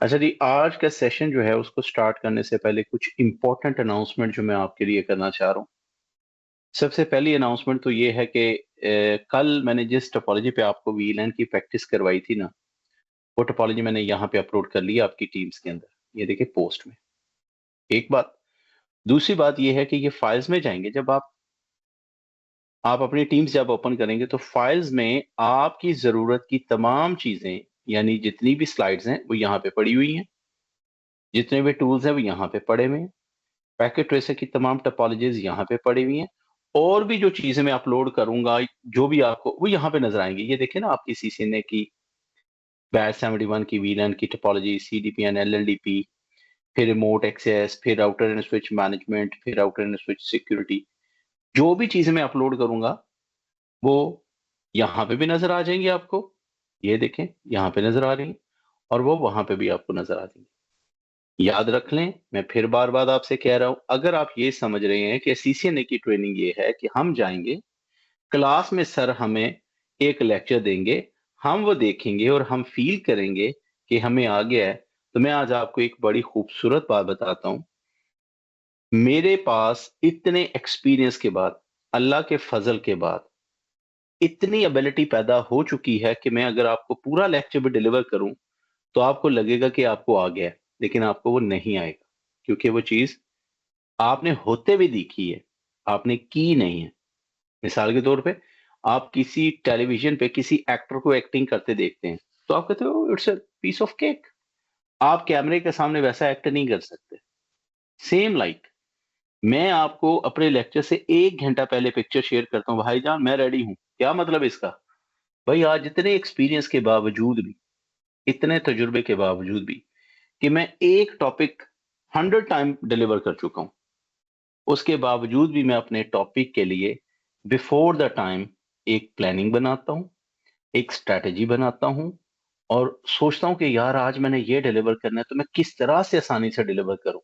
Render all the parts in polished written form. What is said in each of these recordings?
अच्छा जी, आज का सेशन जो है उसको स्टार्ट करने से पहले कुछ इंपॉर्टेंट अनाउंसमेंट जो मैं आपके लिए करना चाह रहा हूँ। सबसे पहली अनाउंसमेंट तो ये है कि कल मैंने जिस टोपोलॉजी पे आपको वीएलएन की प्रैक्टिस करवाई थी ना, वो टोपोलॉजी मैंने यहाँ पे अपलोड कर ली है आपकी टीम्स के अंदर। ये देखिए पोस्ट में। एक बात। दूसरी बात ये है कि ये फाइल्स में जाएंगे जब आप अपनी टीम्स जब ओपन करेंगे तो फाइल्स में आपकी जरूरत की तमाम चीजें यानी जितनी भी स्लाइड्स हैं वो यहाँ पे पड़ी हुई हैं। जितने भी टूल्स हैं वो यहाँ पे पड़े हुए हैं। पैकेट ट्रेसर की तमाम टोपोलॉजीज यहाँ पे पड़ी हुई हैं। और भी जो चीजें मैं अपलोड करूंगा, जो भी आपको वो यहाँ पे नजर आएंगी। ये देखिए ना आपकी सीसीएनए की बैच 71 की वीलन की टोपोलॉजी, सीडीपीएन, एलएलडीपी, फिर रिमोट एक्सेस, फिर राउटर एंड स्विच मैनेजमेंट, फिर राउटर एंड स्विच सिक्योरिटी। जो भी चीजें मैं अपलोड करूंगा वो यहाँ पे भी नजर आ जाएंगी आपको। ये देखें यहाँ पे नजर आ रही हैं, और वो वहां पे भी आपको नजर आ जाएंगी। याद रख लें, मैं फिर बार बार आपसे कह रहा हूं, अगर आप ये समझ रहे हैं कि सीसीएनए की ट्रेनिंग ये है कि हम जाएंगे क्लास में, सर हमें एक लेक्चर देंगे, हम वो देखेंगे और हम फील करेंगे कि हमें आ गया है, तो मैं आज आपको एक बड़ी खूबसूरत बात बताता हूं। मेरे पास इतने एक्सपीरियंस के बाद, अल्लाह के फजल के बाद, इतनी एबिलिटी पैदा हो चुकी है कि मैं अगर आपको पूरा लेक्चर भी डिलीवर करूं तो आपको लगेगा कि आपको आ गया है, लेकिन आपको वो नहीं आएगा, क्योंकि वो चीज आपने होते हुए देखी है, आपने की नहीं है। मिसाल के तौर पे आप किसी टेलीविजन पे किसी एक्टर को एक्टिंग करते देखते हैं, तो आप कहते हो it's a piece of cake. आप कैमरे के सामने वैसा एक्ट नहीं कर सकते। सेम लाइक मैं आपको अपने लेक्चर से 1 घंटा पहले पिक्चर शेयर करता हूँ, भाईजान मैं रेडी हूँ, क्या मतलब इसका? भाई आज इतने एक्सपीरियंस के बावजूद भी, इतने तजुर्बे के बावजूद भी, कि मैं एक टॉपिक 100 टाइम डिलीवर कर चुका हूं, उसके बावजूद भी मैं अपने टॉपिक के लिए बिफोर द टाइम एक प्लानिंग बनाता हूं, एक स्ट्रैटेजी बनाता हूं, और सोचता हूं कि यार आज मैंने ये डिलीवर करना है तो मैं किस तरह से आसानी से डिलीवर करूं।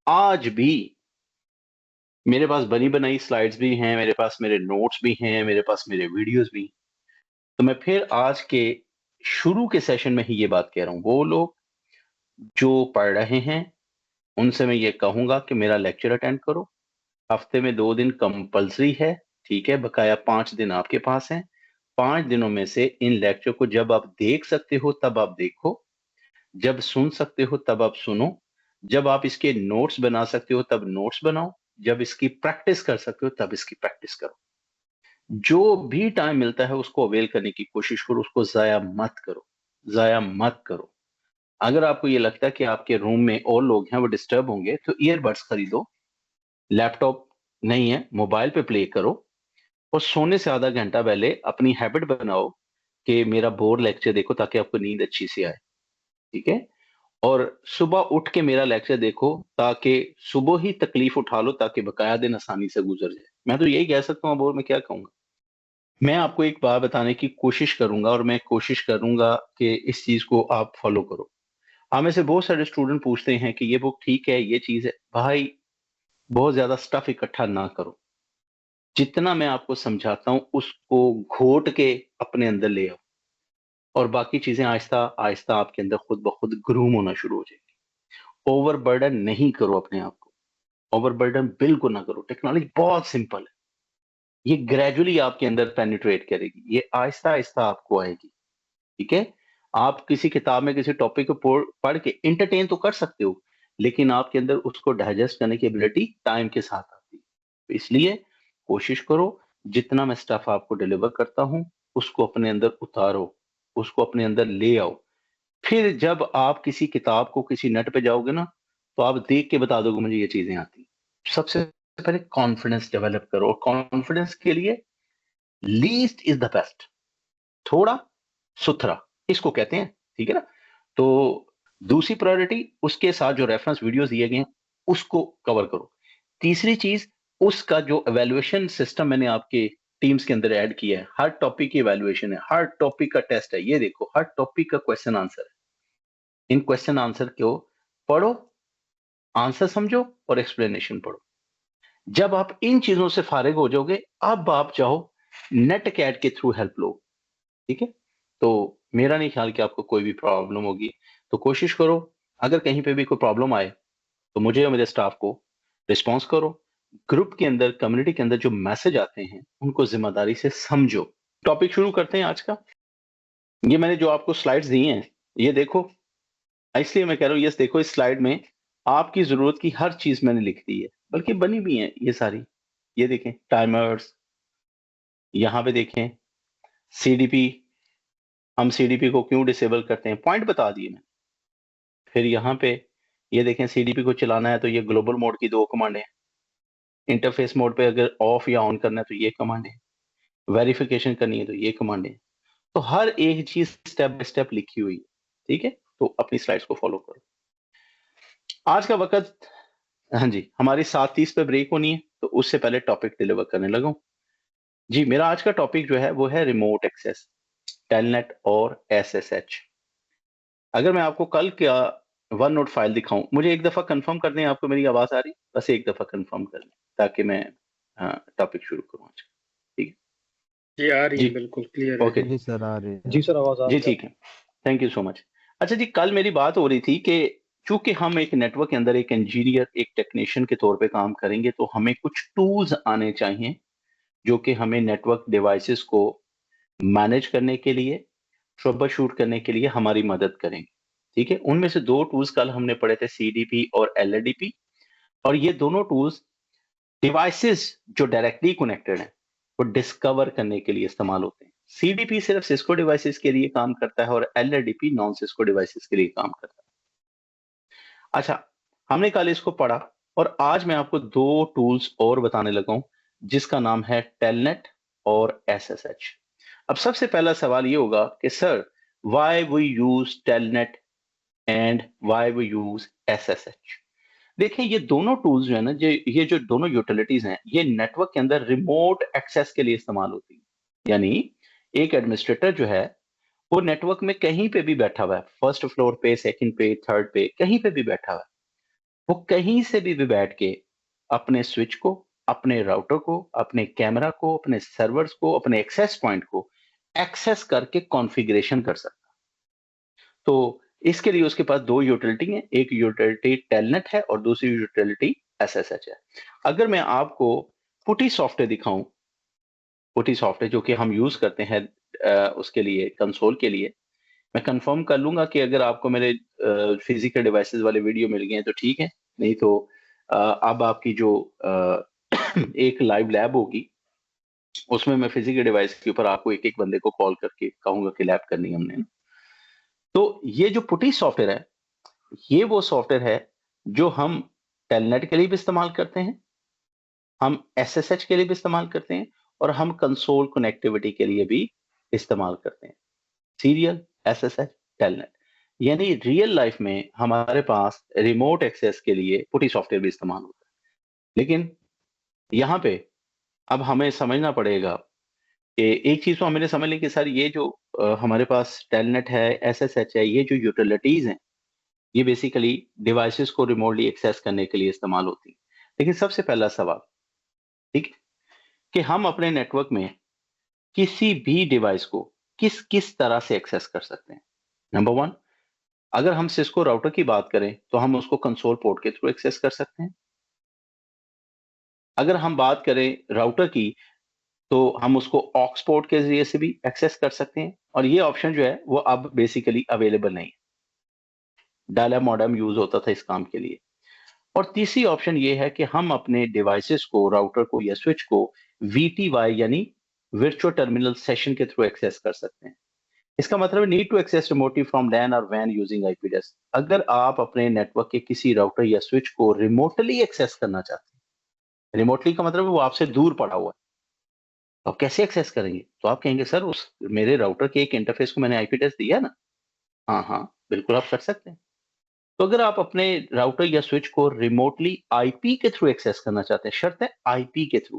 आज भी मेरे पास बनी बनाई स्लाइड्स भी हैं, मेरे पास मेरे नोट्स भी हैं, मेरे पास मेरे वीडियोस भी हैं। तो मैं फिर आज के शुरू के सेशन में ही ये बात कह रहा हूं, वो लोग जो पढ़ रहे हैं उनसे मैं ये कहूंगा कि मेरा लेक्चर अटेंड करो। हफ्ते में 2 दिन कंपलसरी है, ठीक है, बकाया 5 दिन आपके पास हैं। 5 दिनों में से इन लेक्चर को जब आप देख सकते हो तब आप देखो, जब सुन सकते हो तब आप सुनो, जब आप इसके नोट्स बना सकते हो तब नोट्स बनाओ, जब इसकी प्रैक्टिस कर सकते हो तब इसकी प्रैक्टिस करो। जो भी टाइम मिलता है उसको अवेल करने की कोशिश करो, उसको जाया मत करो, जाया मत करो। अगर आपको ये लगता है कि आपके रूम में और लोग हैं वो डिस्टर्ब होंगे, तो ईयरबड्स खरीदो। लैपटॉप नहीं है, मोबाइल पे प्ले करो, और सोने से आधा घंटा पहले अपनी हैबिट बनाओ कि मेरा बोर लेक्चर देखो ताकि आपको नींद अच्छी से आए। ठीक है। और सुबह उठ के मेरा लेक्चर देखो ताकि सुबह ही तकलीफ उठा लो, ताकि बकाया दिन आसानी से गुजर जाए। मैं तो यही कह सकता हूँ, अब और मैं क्या कहूंगा। मैं आपको एक बात बताने की कोशिश करूंगा, और मैं कोशिश करूंगा कि इस चीज को आप फॉलो करो। हमें से बहुत सारे स्टूडेंट पूछते हैं कि ये बुक ठीक है, ये चीज है। भाई बहुत ज्यादा स्टफ इकट्ठा ना करो। जितना मैं आपको समझाता हूं उसको घोट के अपने अंदर ले आओ, और बाकी चीजें आहिस्ता आहिस्ता आपके अंदर खुद ब खुद ग्रूम होना शुरू हो जाएगी। ओवरबर्डन नहीं करो अपने आप को। ओवरबर्डन बिल्कुल ना करो। टेक्नोलॉजी बहुत सिंपल है। ये ग्रेजुअली आपके अंदर पेनिट्रेट करेगी, ये आहिस्ता आहिस्ता आपको आएगी। ठीक है। आप किसी किताब में किसी टॉपिक को पढ़ के इंटरटेन तो कर सकते हो, लेकिन आपके अंदर उसको डाइजेस्ट करने की एबिलिटी टाइम के साथ आती है। तो इसलिए कोशिश करो, जितना मैं स्टफ आपको डिलीवर करता हूं उसको अपने अंदर उतारो, उसको अपने अंदर ले आओ। फिर जब आप किसी किताब को किसी नेट पे जाओगे ना, तो आप देख के बता दोगे मुझे ये चीजें आती हैं। सबसे पहले कॉन्फिडेंस डेवलप करो, और कॉन्फिडेंस के लिए लीस्ट इज द बेस्ट। थोड़ा सुथरा इसको कहते हैं। ठीक है ना। तो दूसरी प्रायोरिटी, उसके साथ जो रेफरेंस वीडियोस दिए गए हैं उसको कवर करो। तीसरी चीज, उसका जो एवेल्युएशन सिस्टम मैंने आपके टीम्स के अंदर ऐड किया है, हर टॉपिक की एवेल्युएशन है, हर टॉपिक का टेस्ट है। ये देखो हर टॉपिक का क्वेश्चन आंसर है। इन क्वेश्चन आंसर को पढ़ो, आंसर समझो और एक्सप्लेनेशन पढ़ो। जब आप इन चीजों से फारिग हो जाओगे, अब आप चाहो नेट कैट के थ्रू हेल्प लो। ठीक है। तो मेरा नहीं ख्याल कि आपको कोई भी प्रॉब्लम होगी। तो कोशिश करो अगर कहीं पे भी कोई प्रॉब्लम आए तो मुझे और मेरे स्टाफ को रिस्पॉन्स करो। ग्रुप के अंदर, कम्युनिटी के अंदर जो मैसेज आते हैं उनको जिम्मेदारी से समझो। टॉपिक शुरू करते हैं आज का। ये मैंने जो आपको स्लाइड्स दी हैं, ये देखो। इसलिए मैं कह रहा हूँ, यस देखो, इस स्लाइड में आपकी जरूरत की हर चीज मैंने लिख दी है, बल्कि बनी भी है ये सारी। ये देखें, टाइमर्स, यहाँ पे देखें सीडीपी, हम सीडीपी को क्यों डिसेबल करते हैं, पॉइंट बता दिए मैं। फिर यहाँ पे ये देखें, सीडीपी को चलाना है तो ये ग्लोबल मोड की 2 कमांड है। इंटरफेस मोड पे अगर ऑफ या ऑन करना है तो ये कमांड है। वेरिफिकेशन करनी है तो ये कमांड है। तो हर एक चीज स्टेप बाय स्टेप लिखी हुई है। ठीक है, तो अपनी स्लाइड्स को फॉलो करो। आज का वक्त, हाँ जी, हमारी 7:30 पे ब्रेक होनी है, तो उससे पहले टॉपिक डिलीवर करने लगा हूं। जी, मेरा आज का टॉपिक जो है वो है रिमोट एक्सेस, टेलनेट और एसएसएच। अगर मैं आपको कल का वन नोट फाइल दिखाऊं, मुझे एक दफा कंफर्म कर दें आपको मेरी आवाज आ रही, बस एक दफा कंफर्म कर दें ताकि मैं टॉपिक शुरू करूं आज का। ठीक जी आ रही जी, है, बिल्कुल क्लियर है। ओके जी सर आ रही है। जी सर आवाज आ जी, रही है। ठीक है, थैंक यू सो मच। अच्छा जी, कल मेरी बात हो रही थी कि चूंकि हम एक नेटवर्क के अंदर एक इंजीनियर, एक टेक्नीशियन के तौर पे काम करेंगे, तो हमें कुछ टूल्स आने चाहिए जो कि हमें नेटवर्क डिवाइसेस को मैनेज करने के लिए, ट्रबल शूट करने के लिए हमारी मदद करेंगे। ठीक है, उनमें से 2 टूल्स कल हमने पढ़े थे, सीडीपी और एलडीपी। और ये दोनों टूल्स डिवाइसेस जो डायरेक्टली कनेक्टेड हैं वो डिस्कवर करने के लिए इस्तेमाल होते हैं। सीडीपी सिर्फ सिस्को डिवाइसेस के लिए काम करता है और एलडीपी नॉन सिस्को डिवाइसेस के लिए काम करता है। अच्छा, हमने कल इसको पढ़ा और आज मैं आपको 2 टूल्स और बताने लगा हूं जिसका नाम है टेलनेट और एसएसएच। अब सबसे पहला सवाल ये होगा कि sir, why we use telnet and why we use SSH. देखिए, ये दोनों टूल्स जो है ना, ये जो दोनों यूटिलिटीज हैं, ये नेटवर्क के अंदर रिमोट एक्सेस के लिए इस्तेमाल होती है। यानी एक एडमिनिस्ट्रेटर जो है वो नेटवर्क में कहीं पे भी बैठा हुआ है, फर्स्ट फ्लोर पे, सेकंड पे, थर्ड पे, कहीं पे भी बैठा हुआ है, वो कहीं से भी बैठ के अपने स्विच को, अपने राउटर को, अपने कैमरा को, अपने सर्वर्स को, अपने एक्सेस पॉइंट को एक्सेस करके कॉन्फ़िगरेशन कर सकता है। तो इसके लिए उसके पास 2 यूटिलिटी हैं, एक यूटिलिटी टेलनेट है और दूसरी यूटिलिटी एसएसएच है। अगर मैं आपको पुटी सॉफ्टवेयर दिखाऊं, पुटी सॉफ्टवेयर जो कि हम यूज करते हैं उसके लिए, कंसोल के लिए, मैं कंफर्म कर लूंगा कि अगर आपको मेरे फिजिकल डिवाइसेस वाले वीडियो मिल गए हैं तो ठीक है, नहीं तो अब आपकी जो एक लाइव लैब होगी उसमें मैं फिजिकल डिवाइस के ऊपर आपको एक एक बंदे को कॉल करके कहूंगा कि लैब करनी है हमने ना। तो ये जो पुटी सॉफ्टवेयर है, ये वो सॉफ्टवेयर है जो हम टेलनेट के लिए भी इस्तेमाल करते हैं, हम एसएसएच के लिए भी इस्तेमाल करते हैं और हम कंसोल कनेक्टिविटी के लिए भी इस्तेमाल करते हैं। Serial, SSH, telnet. यानी रियल लाइफ में हमारे पास रिमोट एक्सेस के लिए पुटी सॉफ्टवेयर भी इस्तेमाल होता है। लेकिन यहाँ पे अब हमें समझना पड़ेगा कि एक चीज तो हमें समझ लें कि सर, ये जो हमारे पास टेलनेट है, एसएसएच है, ये जो यूटिलिटीज हैं, ये बेसिकली डिवाइसेस को रिमोटली एक्सेस करने के लिए इस्तेमाल होती है। लेकिन सबसे पहला सवाल, ठीक है, कि हम अपने नेटवर्क में किसी भी डिवाइस को किस किस तरह से एक्सेस कर सकते हैं। नंबर 1, अगर हम सिस्को राउटर की बात करें तो हम उसको कंसोल पोर्ट के थ्रू एक्सेस कर सकते हैं। अगर हम बात करें राउटर की तो हम उसको ऑक्स पोर्ट के जरिए से भी एक्सेस कर सकते हैं, और ये ऑप्शन जो है वो अब बेसिकली अवेलेबल नहीं है। डायल मॉडेम यूज होता था इस काम के लिए। और तीसरी ऑप्शन ये है कि हम अपने डिवाइसेस को, राउटर को या स्विच को VTY यानी वर्चुअल टर्मिनल सेशन के थ्रू एक्सेस कर सकते हैं। इसका मतलब है need to access remotely from LAN और WAN यूजिंग IP एड्रेस। अगर आप अपने नेटवर्क के किसी राउटर या स्विच को रिमोटली एक्सेस करना चाहते हैं, रिमोटली का मतलब है वो आपसे दूर पड़ा हुआ है, तो आप कैसे एक्सेस करेंगे? तो आप कहेंगे सर, उस मेरे राउटर के एक इंटरफेस को मैंने IP एड्रेस दिया ना। हाँ हाँ, बिल्कुल आप कर सकते हैं। तो अगर आप अपने राउटर या स्विच को रिमोटली आईपी के थ्रू एक्सेस करना चाहते हैं, शर्त है आईपी के थ्रू,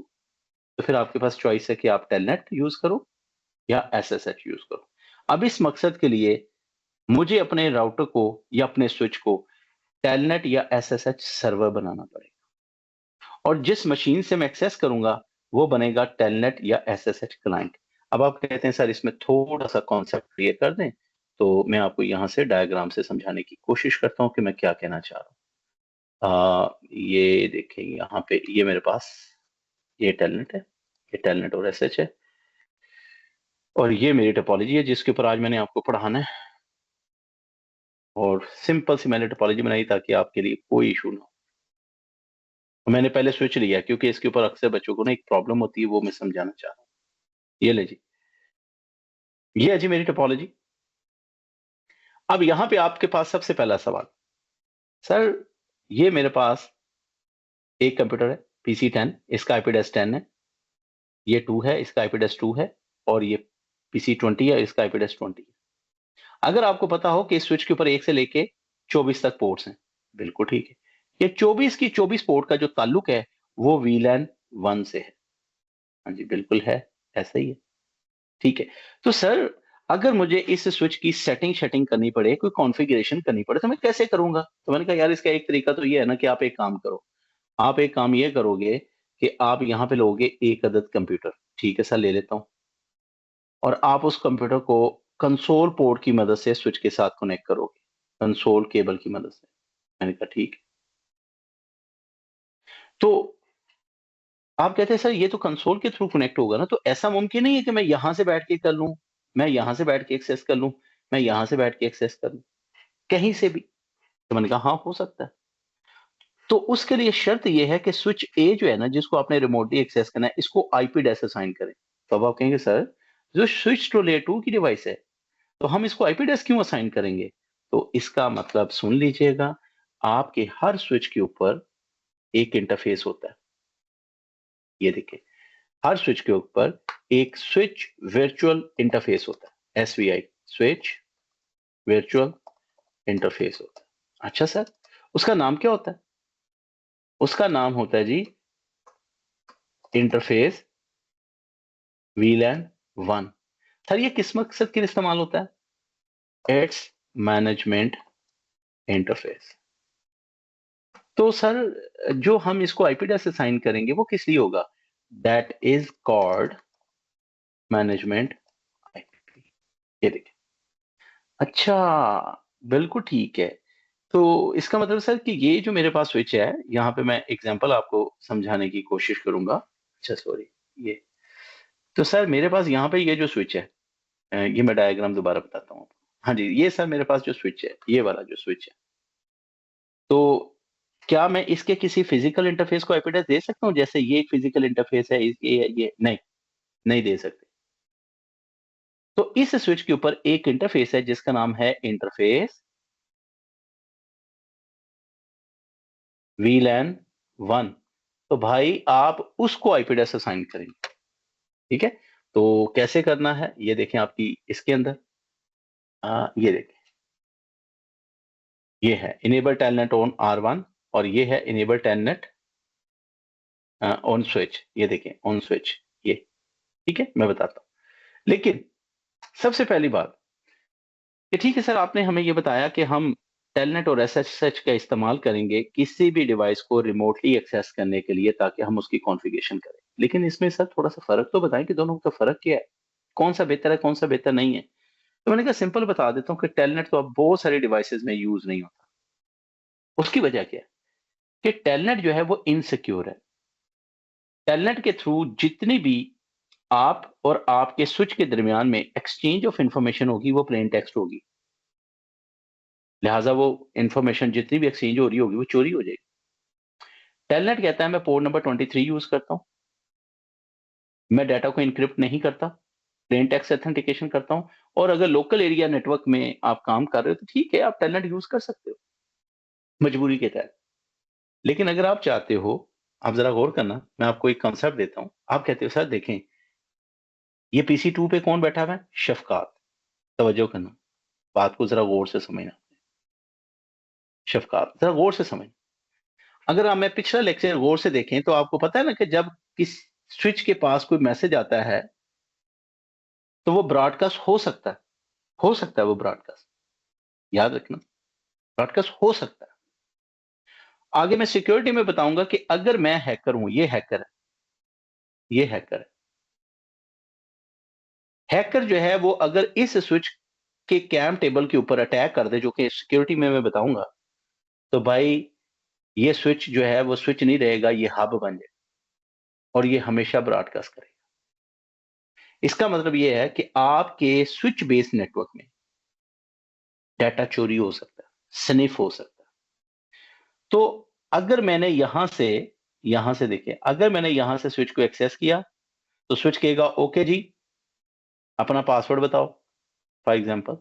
तो फिर आपके पास चॉइस है कि आप टेलनेट यूज करो या एसएसएच यूज करो। अब इस मकसद के लिए मुझे अपने राउटर को या अपने स्विच को टेलनेट या एसएसएच सर्वर बनाना पड़ेगा, और जिस मशीन से मैं एक्सेस करूंगा वो बनेगा टेलनेट या एसएसएच क्लाइंट। अब आप कहते हैं सर, इसमें थोड़ा सा कॉन्सेप्ट क्लियर कर दें, तो मैं आपको यहाँ से डायग्राम से समझाने की कोशिश करता हूँ कि मैं क्या कहना चाह रहा हूँ। ये देखें, यहाँ पे ये मेरे पास ये टेलनेट है, ये टेलनेट और एसएच है, और ये मेरी टोपोलॉजी है जिसके ऊपर आज मैंने आपको पढ़ाना है। और सिंपल सी मैंने टोपोलॉजी बनाई ताकि आपके लिए कोई इशू ना हो। मैंने पहले स्विच लिया क्योंकि इसके ऊपर अक्सर बच्चों को ना एक प्रॉब्लम होती है, वो मैं समझाना चाह रहा हूँ। ये ले जी, ये है जी मेरी टोपोलॉजी। अब यहाँ पे आपके पास सबसे पहला सवाल, सर ये मेरे पास एक कंप्यूटर है पीसी 10, इसका आईपी एड्रेस 10 है, ये 2 है, इसका आईपी एड्रेस 2 है, और ये पीसी 20 है, इसका आईपी एड्रेस 20 है। अगर आपको पता हो कि इस स्विच के ऊपर 1 से लेके 24 तक पोर्ट्स हैं, बिल्कुल ठीक है। ये 24 की 24 पोर्ट का जो ताल्लुक है वो वीलैन 1 से है। हाँ जी, बिल्कुल है, ऐसा ही है, ठीक है। तो सर अगर मुझे इस स्विच की सेटिंग करनी पड़े, कोई कॉन्फ़िगरेशन करनी पड़े, तो मैं कैसे करूंगा? तो मैंने कहा यार इसका एक तरीका तो ये है ना कि आप एक काम करो, आप एक काम ये करोगे कि आप यहाँ पे लोगे एक अदद कंप्यूटर, ठीक है सर, ले लेता हूँ, और आप उस कंप्यूटर को कंसोल पोर्ट की मदद से स्विच के साथ कनेक्ट करोगे, कंसोल केबल की मदद से। मैंने कहा ठीक है। तो आप कहते हैं सर ये तो कंसोल के थ्रू कनेक्ट होगा ना, तो ऐसा मुमकिन नहीं है कि मैं यहां से बैठ के कर लूं, मैं यहां से बैठ के एक्सेस कर लूं, मैं यहां से बैठ के एक्सेस कर लूं, कहीं से भी? तो मैंने कहा हाँ, हो सकता है। तो उसके लिए शर्त यह है कि स्विच ए जो है ना, जिसको आपने रिमोटली एक्सेस करना है, इसको आईपी एड्रेस असाइन करें। तो अब आप कहेंगे सर जो स्विच टू लेयर 2 की डिवाइस है, तो हम इसको आईपी एड्रेस क्यों असाइन करेंगे? तो इसका मतलब सुन लीजिएगा, आपके हर स्विच के ऊपर एक इंटरफेस होता है। ये देखिए, हर स्विच के ऊपर एक स्विच वर्चुअल इंटरफेस होता है, एसवीआई, स्विच वर्चुअल इंटरफेस होता है। अच्छा सर, उसका नाम क्या होता है? उसका नाम होता है जी इंटरफेस वीलैन 1। सर ये किस मकसद के लिए इस्तेमाल होता है? It's management interface. तो सर जो हम इसको आईपी एड्रेस असाइन करेंगे वो किस लिए होगा? That is called management IP. ये देखिए, अच्छा, बिल्कुल ठीक है। तो इसका मतलब सर कि ये जो मेरे पास स्विच है, यहाँ पे मैं एग्जांपल आपको समझाने की कोशिश करूंगा। अच्छा सॉरी, ये तो सर मेरे पास यहाँ पे ये जो स्विच है, ये मैं डायग्राम दोबारा बताता हूँ। हाँ जी, ये सर मेरे पास जो स्विच है, ये वाला जो स्विच है, तो क्या मैं इसके किसी फिजिकल इंटरफेस को आईपी एड्रेस दे सकता हूँ? जैसे ये एक फिजिकल इंटरफेस है, ये नहीं, नहीं दे सकते। तो इस स्विच के ऊपर एक इंटरफेस है जिसका नाम है इंटरफेस वीलैन 1। तो भाई आप उसको आईपी एड्रेस असाइन करेंगे, ठीक है। तो कैसे करना है ये देखें, आपकी इसके अंदर ये देखें, ये है इनेबल टेलनेट ऑन R1, और ये है इनेबल टेलनेट ऑन स्विच। ये देखें ऑन स्विच, ये ठीक है, मैं बताता हूं। लेकिन सबसे पहली बात कि ठीक है सर, आपने हमें ये बताया कि हम टेलनेट और एसएसएच का इस्तेमाल करेंगे किसी भी डिवाइस को रिमोटली एक्सेस करने के लिए ताकि हम उसकी कॉन्फ़िगरेशन करें। लेकिन इसमें सर थोड़ा सा फर्क तो बताएं कि दोनों का फर्क क्या है? कौन सा बेहतर है, कौन सा बेहतर नहीं है? तो मैंने कहा सिंपल बता देता हूँ कि टेलनेट तो अब बहुत सारी डिवाइसेस में यूज नहीं होता। उसकी वजह क्या है कि टेलनेट जो है वो इनसिक्योर है। टेलनेट के थ्रू जितनी भी आप और आपके स्विच के दरमियान में एक्सचेंज ऑफ इंफॉर्मेशन होगी वो प्लेन टेक्स्ट होगी, लिहाजा वो इंफॉर्मेशन जितनी भी एक्सचेंज हो रही होगी वो चोरी हो जाएगी। टेलनेट कहता है मैं पोर्ट नंबर 23 यूज करता हूं, मैं डाटा को इनक्रिप्ट नहीं करता, प्लेन टेक्स्ट ऑथेंटिकेशन करता हूं, और अगर लोकल एरिया नेटवर्क में आप काम कर रहे हो तो ठीक है, आप टेलनेट यूज कर सकते हो मजबूरी के तहत। लेकिन अगर आप चाहते हो, आप जरा गौर करना, मैं आपको एक कंसेप्ट देता हूं। आप कहते हो सर देखें, ये पीसी 2 पे कौन बैठा हुआ है? शफकात। तवज्जो करना, बात को जरा गौर से समझना। शफकात, जरा गौर से समझ। अगर आप मैं पिछला लेक्चर गौर से देखें तो आपको पता है ना कि जब किस स्विच के पास कोई मैसेज आता है तो वो ब्रॉडकास्ट हो सकता है वो ब्रॉडकास्ट, याद रखना, ब्रॉडकास्ट हो सकता है। आगे मैं सिक्योरिटी में बताऊंगा कि अगर मैं हैकर हूं, ये हैकर है, ये हैकर है, हैकर जो है वो अगर इस स्विच के कैम टेबल के ऊपर अटैक कर दे, जो कि सिक्योरिटी में मैं बताऊंगा, तो भाई ये स्विच जो है वो स्विच नहीं रहेगा, ये हब बन जाएगा और ये हमेशा ब्रॉडकास्ट करेगा। इसका मतलब ये है कि आपके स्विच बेस्ड नेटवर्क में डाटा चोरी हो सकता है, स्निफ हो सकता है। तो अगर मैंने यहां से देखिए, अगर मैंने यहां से स्विच को एक्सेस किया तो स्विच कहेगा ओके जी, अपना पासवर्ड बताओ। फॉर एग्जांपल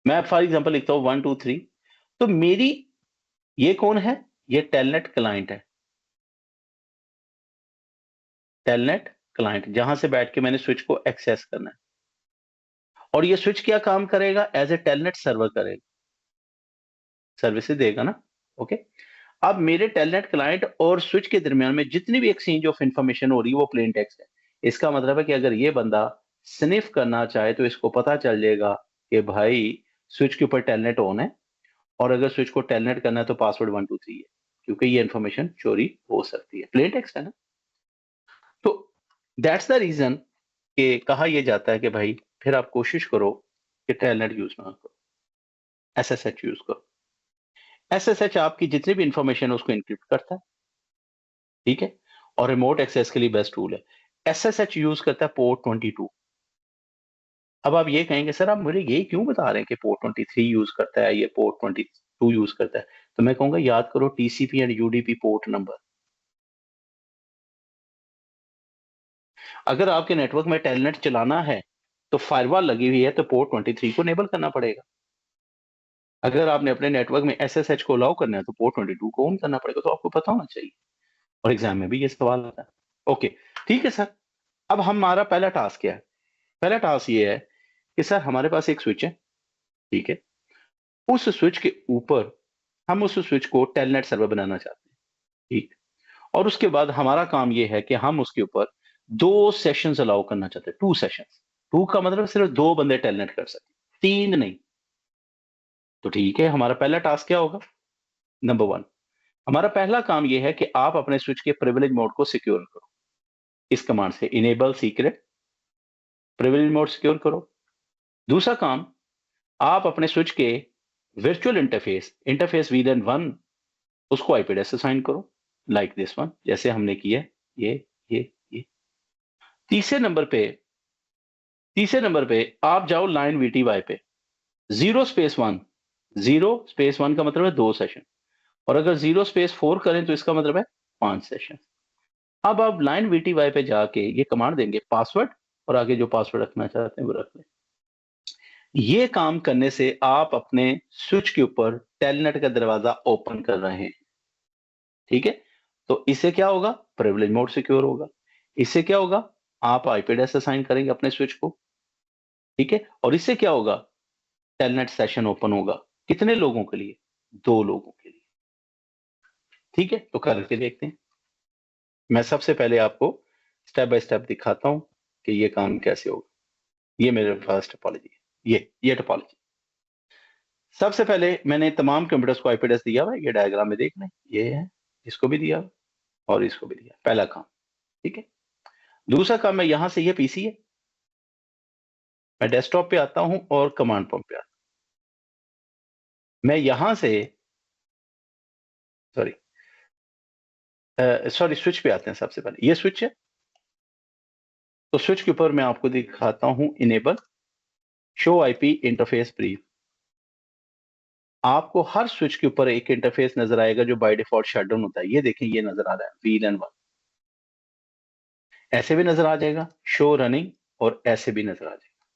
मैं फॉर एग्जांपल लिखता हूं 123। तो मेरी ये कौन है? ये टेलनेट क्लाइंट है, टेलनेट क्लाइंट, जहां से बैठ के मैंने स्विच को एक्सेस करना है। और ये स्विच क्या काम करेगा? एज ए टेलनेट सर्वर करेगा, सर्विसेज देगा ना। ओके, अब मेरे टेलनेट क्लाइंट और स्विच के दरमियान में जितनी भी एक्सचेंज ऑफ इंफॉर्मेशन हो रही है वो प्लेन टेक्स्ट है। इसका मतलब है कि अगर ये बंदा स्निफ करना चाहे तो इसको पता चल जाएगा कि भाई स्विच के ऊपर टेलनेट ऑन है, और अगर स्विच को टेलनेट करना है तो पासवर्ड 123 है, क्योंकि ये इंफॉर्मेशन चोरी हो सकती है। प्लेन टेक्स्ट है ना। तो दैट्स द रीजन कि कहा यह जाता है कि भाई फिर आप कोशिश करो कि टेलनेट यूज ना करो, एसएसएच यूज करो। एसएसएच आपकी जितनी भी इंफॉर्मेशन है उसको इंक्रिप्ट करता है, ठीक है, और रिमोट एक्सेस के लिए बेस्ट टूल है। एसएसएच यूज करता है पोर्ट 22। अब आप ये कहेंगे सर आप मुझे ये क्यों बता रहे हैं कि पोर्ट 23 यूज करता है, ये पोर्ट 22 यूज करता है? तो मैं कहूंगा याद करो TCP and UDP port number. अगर आपके नेटवर्क में टेलनेट चलाना है तो फायरवॉल लगी हुई है तो पोर्ट 23 को इनेबल करना पड़ेगा। अगर आपने अपने नेटवर्क में एसएसएच को अलाउ करना है तो पोर्ट 22 को ऑन करना पड़ेगा। तो आपको पता होना चाहिए, और एग्जाम में भी ये सवाल आता है। ओके, ठीक है सर। अब हमारा पहला टास्क क्या है? पहला टास्क ये है कि सर हमारे पास एक स्विच है, ठीक है, उस स्विच के ऊपर हम उस स्विच को टेलनेट सर्वर बनाना चाहते हैं, ठीक। और उसके बाद हमारा काम यह है कि हम उसके ऊपर 2 सेशंस अलाउ करना चाहते हैं, 2 सेशंस। 2 का मतलब सिर्फ 2 बंदे टेलनेट कर सकते, 3 नहीं। तो ठीक है, हमारा पहला टास्क क्या होगा? नंबर 1, हमारा पहला काम यह है कि आप अपने स्विच के प्रिविलेज मोड को सिक्योर करो। इस कमांड से enable secret privilege mode secure करो। दूसरा काम, आप अपने स्विच के वर्चुअल इंटरफेस VLAN 1 उसको आईपी एड्रेस असाइन करो, लाइक दिस वन, जैसे हमने किया ये। तीसरे नंबर पे आप जाओ लाइन VTY पे 0 स्पेस 1। 0 स्पेस 1 का मतलब है 2 सेशन, और अगर 0 स्पेस 4 करें तो इसका मतलब है 5 सेशन। अब आप लाइन VTY पे जाके ये कमांड देंगे पासवर्ड, और आगे जो पासवर्ड रखना चाहते हैं वो रख लें। ये काम करने से आप अपने स्विच के ऊपर टेलनेट का दरवाजा ओपन कर रहे हैं, ठीक है। तो इससे क्या होगा? प्रिविलेज मोड सिक्योर होगा। इससे क्या होगा? आप आईपी एड्रेस असाइन करेंगे अपने स्विच को, ठीक है। और इससे क्या होगा? टेलनेट सेशन ओपन होगा। कितने लोगों के लिए? 2 लोगों के लिए, ठीक है। तो करके देखते हैं। मैं सबसे पहले आपको स्टेप बाय स्टेप दिखाता हूं कि ये काम कैसे होगा। ये मेरे फर्स्ट टोपोलॉजी है, ये टोपोलॉजी। सबसे पहले मैंने तमाम कंप्यूटर्स को आईपी एड्रेस दिया हुआ है, ये डायग्राम में देख लें, ये है, इसको भी दिया और इसको भी दिया, पहला काम, ठीक है। दूसरा काम, मैं यहां से, ये पीसी है, मैं डेस्कटॉप पे आता हूं और कमांड पंप पे आता हूं। मैं यहां से सॉरी स्विच पे आते हैं। सबसे पहले ये स्विच है, तो स्विच के ऊपर मैं आपको दिखाता हूं enable show IP interface brief. आपको हर स्विच के ऊपर एक इंटरफेस नजर आएगा जो बाय डिफॉल्ट शटडाउन होता है। ये देखिए, ये नजर आ रहा है VLAN 1। ऐसे भी नजर आ जाएगा शो रनिंग, और ऐसे भी नजर आ जाएगा।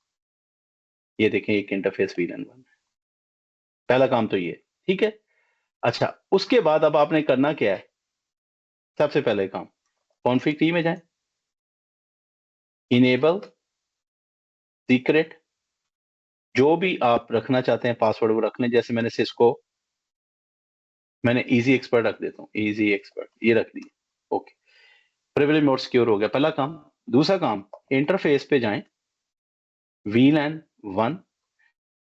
ये देखें, एक इंटरफेस VLAN 1। पहला काम तो ये, ठीक है। अच्छा, उसके बाद अब आपने करना क्या है? सबसे पहले काम, कॉन्फ़िग ट्री में जाएं, इनेबल सीक्रेट, जो भी आप रखना चाहते हैं पासवर्ड वो रख लें। जैसे मैंने इजी एक्सपर्ट रख देता हूं, इजी एक्सपर्ट, ये रख दिए, ओके। प्रिविलेज मोड सिक्योर हो गया, पहला काम। दूसरा काम, इंटरफेस पे जाएं, VLAN 1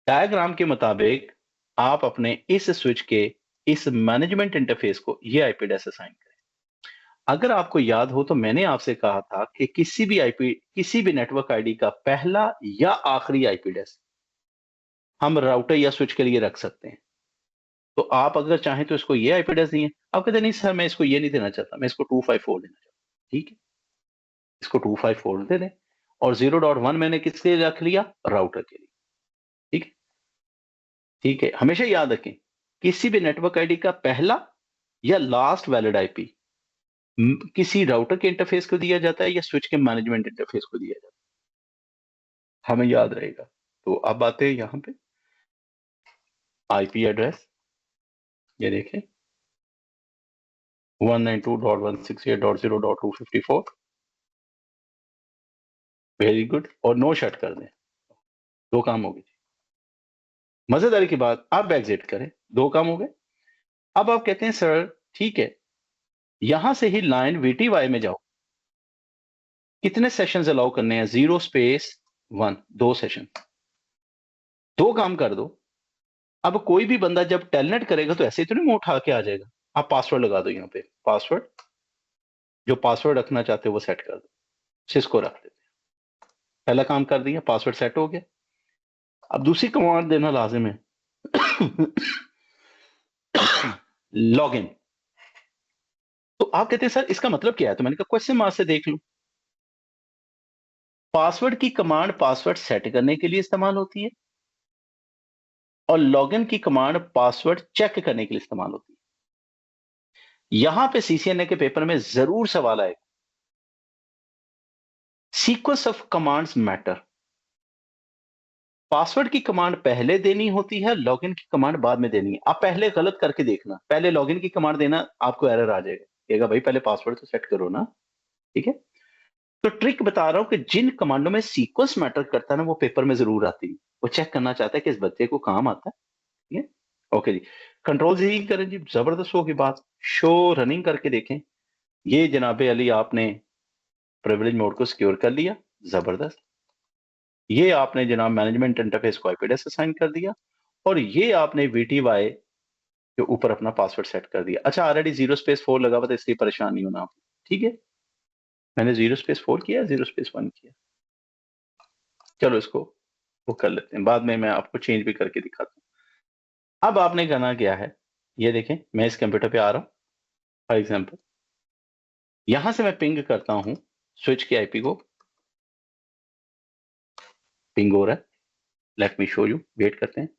डायग्राम के मुताबिक आप अपने इस स्विच के इस मैनेजमेंट इंटरफेस को ये आईपी एड्रेस असाइन करें। अगर आपको याद हो तो मैंने आपसे कहा था कि किसी भी नेटवर्क आईडी का पहला या आखिरी आईपी एड्रेस हम राउटर या स्विच के लिए रख सकते हैं। तो आप अगर चाहें तो इसको ये आईपी एड्रेस दिए, आप कहते नहीं सर मैं इसको ये नहीं देना चाहता, मैं इसको 254 देना चाहता हूं। ठीक है, इसको 254 दे दें और 0.1 मैंने किसके लिए रख लिया, राउटर के लिए। ठीक है, ठीक है, हमेशा याद रखें किसी भी नेटवर्क आईडी का पहला या लास्ट वैलिड आईपी किसी राउटर के इंटरफेस को दिया जाता है या स्विच के मैनेजमेंट इंटरफेस को दिया जाता है, हमें याद रहेगा। तो अब आते हैं यहां पे आईपी एड्रेस, ये देखें 192.168.0.254। वेरी गुड, और नो शट कर दें, दो काम हो गए। मजेदारी की बात, आप एग्जिट करें, दो काम हो गए। अब आप कहते हैं सर ठीक है, यहां से ही लाइन VTY में जाओ, कितने सेशंस अलाउ करने हैं, 0 स्पेस 1, 2 सेशन, दो काम कर दो। अब कोई भी बंदा जब टेलनेट करेगा तो ऐसे ही तो नहीं मुंह उठा के आ जाएगा, आप पासवर्ड लगा दो यहाँ पे, पासवर्ड जो पासवर्ड रखना चाहते हो वो सेट कर दो, सिस्को रख देते हैं। पहला काम कर दिया, पासवर्ड सेट हो गया। अब दूसरी कमांड देना लाजिम है लॉगिन। तो आप कहते हैं सर इसका मतलब क्या है, तो मैंने कहा क्वेश्चन मार्क से देख लो। पासवर्ड की कमांड पासवर्ड सेट करने के लिए इस्तेमाल होती है और लॉगिन की कमांड पासवर्ड चेक करने के लिए इस्तेमाल होती है। यहां पे CCNA के पेपर में जरूर सवाल आएगा, sequence of commands matter. Password की कमांड पहले देनी होती है, लॉगिन की कमांड बाद में देनी है। आप पहले गलत करके देखना, पहले लॉगिन की कमांड देना, आपको एरर आ जाएगा, कहेगा भाई पहले पासवर्ड तो सेट करो ना। ठीक है, तो ट्रिक बता रहा हूं कि जिन कमांडों में सीक्वेंस मैटर करता है ना, वो पेपर में जरूर आती है। वो चेक करना चाहता है कि इस बच्चे को काम आता है। ठीक है, ओके जी, कंट्रोल जी करें जी, जबरदस्त होगी बात। शो रनिंग करके देखें, ये जनाबे अली आपने प्रिविलेज मोड को सिक्योर कर लिया, जबरदस्त। ये आपने जनाब मैनेजमेंट इंटरफेस को आईपी एड्रेस असाइन कर दिया और ये आपने VTY के ऊपर अपना पासवर्ड सेट कर दिया। अच्छा, ऑलरेडी 0 स्पेस 4 लगा हुआ था, इसलिए परेशान नहीं होना आप। ठीक है, मैंने 0 स्पेस 4 किया, 0 स्पेस 1 किया। चलो इसको वो कर लेते हैं, बाद में मैं आपको चेंज भी करके दिखाता हूं। अब आपने करना क्या है, ये देखें, मैं इस कंप्यूटर पे आ रहा हूं, फॉर एग्जाम्पल यहां से मैं पिंग करता हूं स्विच के आईपी को, पिंग हो रहा है, let me show you, wait करते हैं,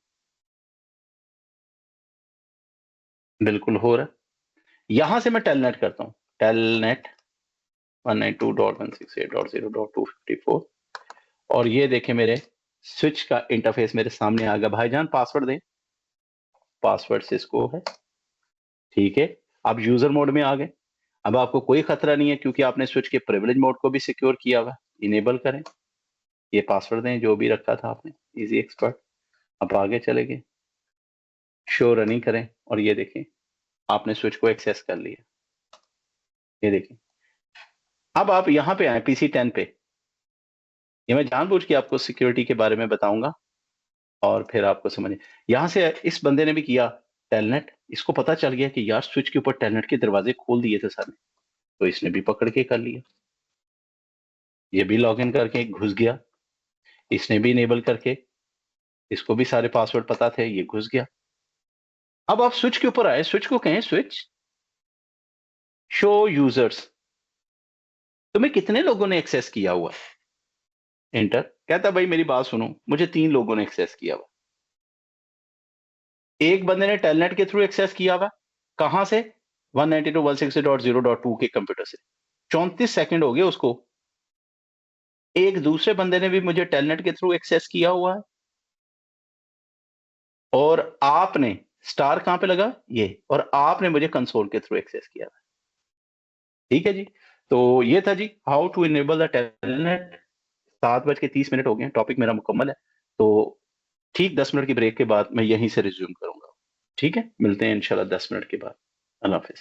बिल्कुल हो रहा है। यहां से मैं टेलनेट करता हूं, टेलनेट 192.168.0.254 और ये देखें मेरे स्विच का इंटरफेस मेरे सामने आ गया। भाईजान पासवर्ड दें, पासवर्ड सिस्को है। ठीक है, अब यूजर मोड में आ गए। अब आपको कोई खतरा नहीं है क्योंकि आपने स्विच के प्रिविलेज मोड को भी सिक्योर किया हुआ है। इनेबल करें, ये पासवर्ड दें जो भी रखा था आपने, इजी एक्सपर्ट। अब आगे चले गए, शो रनिंग करें और ये देखें आपने स्विच को एक्सेस कर लिया। ये देखें, अब आप यहां पे आए PC 10 पे। ये मैं जानबूझ के आपको सिक्योरिटी के बारे में बताऊंगा और फिर आपको समझ, यहां से इस बंदे ने भी किया टेलनेट, इसको पता चल गया कि यार स्विच के ऊपर टेलनेट के दरवाजे खोल दिए थे सर ने, तो इसने भी पकड़ के कर लिया। ये भी लॉगिन करके घुस गया, इसने भी इनेबल करके, इसको भी सारे पासवर्ड पता थे, ये घुस गया। अब आप स्विच के ऊपर आए, स्विच को कहें स्विच शो यूजर्स, तुम्हें कितने लोगों ने एक्सेस किया हुआ है, एंटर। कहता भाई मेरी बात सुनो, मुझे 3 लोगों ने एक्सेस किया हुआ। एक बंदे ने टेलनेट के थ्रू एक्सेस किया हुआ, कहां से, 192.168.0.2 के कंप्यूटर से, 34 सेकंड हो गए उसको। एक दूसरे बंदे ने भी मुझे टेलनेट के थ्रू एक्सेस किया हुआ है और आपने स्टार कहां पे लगा, ये, और आपने मुझे कंसोल के थ्रू एक्सेस किया है। ठीक है जी, तो ये था जी how to enable the telnet. 7:30 हो गए, टॉपिक मेरा मुकम्मल है, तो ठीक 10 मिनट की ब्रेक के बाद मैं यहीं से रिज्यूम करूंगा। ठीक है, मिलते हैं इंशाल्लाह 10 मिनट के बाद। अल्लाह हाफिज।